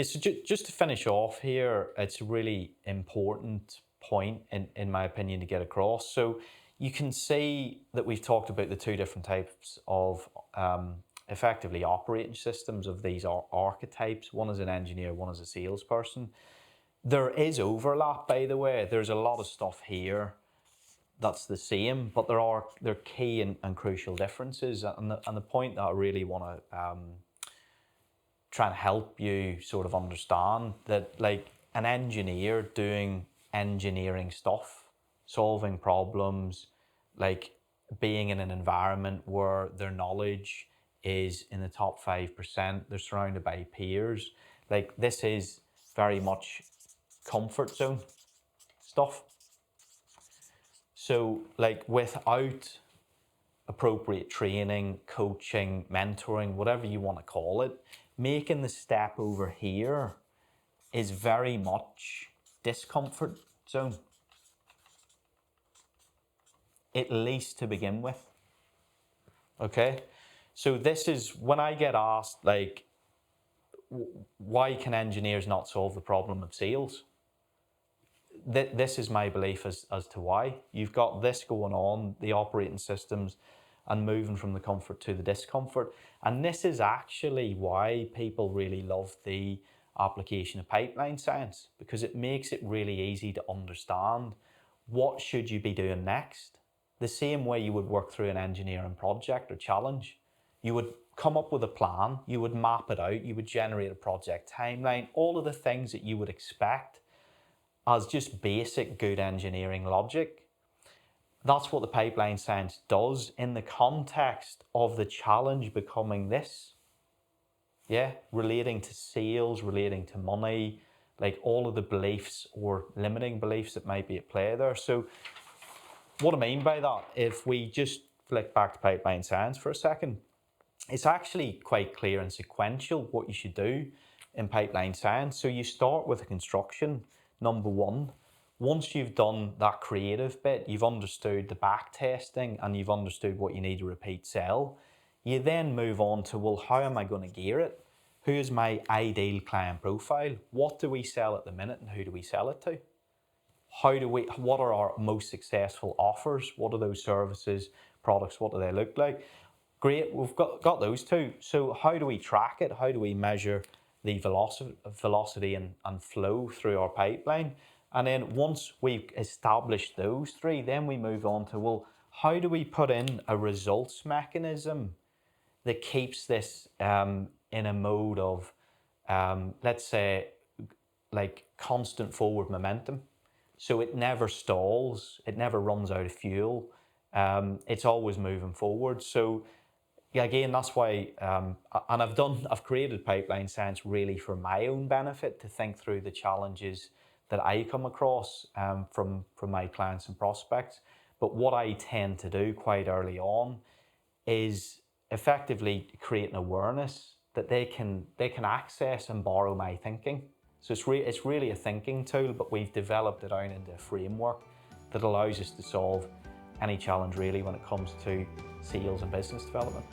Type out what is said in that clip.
Yeah, so just to finish off here, it's a really important point, in my opinion, to get across. So you can see that we've talked about the two different types of effectively operating systems of these archetypes. One is an engineer, one is a salesperson. There is overlap, by the way. There's a lot of stuff here that's the same, but there are key and crucial differences. And the point that I really want to try and help you sort of understand that, like, an engineer doing engineering stuff, solving problems, like being in an environment where their knowledge is in the top 5%, they're surrounded by peers. Like, this is very much comfort zone stuff. So, like, without appropriate training, coaching, mentoring, whatever you want to call it, making the step over here is very much discomfort zone, at least to begin with. Okay? So this is when I get asked, like, why can engineers not solve the problem of sales? This is my belief as to why. You've got this going on, the operating systems, and moving from the comfort to the discomfort. And this is actually why people really love the application of pipeline science, because it makes it really easy to understand what should you be doing next. The same way you would work through an engineering project or challenge. You would come up with a plan, you would map it out, you would generate a project timeline, all of the things that you would expect as just basic good engineering logic. That's what the pipeline science does in the context of the challenge becoming this. Yeah, relating to sales, relating to money, like all of the beliefs or limiting beliefs that might be at play there. So what I mean by that, if we just flick back to pipeline science for a second, it's actually quite clear and sequential what you should do in pipeline science. So you start with a construction, number one. Once you've done that creative bit, you've understood the back testing and you've understood what you need to repeat sell, you then move on to, well, how am I going to gear it? Who is my ideal client profile? What do we sell at the minute and who do we sell it to? What are our most successful offers? What are those services, products, what do they look like? Great, we've got those two. So how do we track it? How do we measure the velocity and flow through our pipeline? And then once we've established those three, then we move on to, well, how do we put in a results mechanism that keeps this in a mode of, let's say, like constant forward momentum? So it never stalls, it never runs out of fuel. It's always moving forward. So yeah, again, that's why, and I've created pipeline science really for my own benefit, to think through the challenges that I come across from my clients and prospects. But what I tend to do quite early on is effectively create an awareness that they can access and borrow my thinking. So it's really a thinking tool, but we've developed it out into a framework that allows us to solve any challenge really when it comes to sales and business development.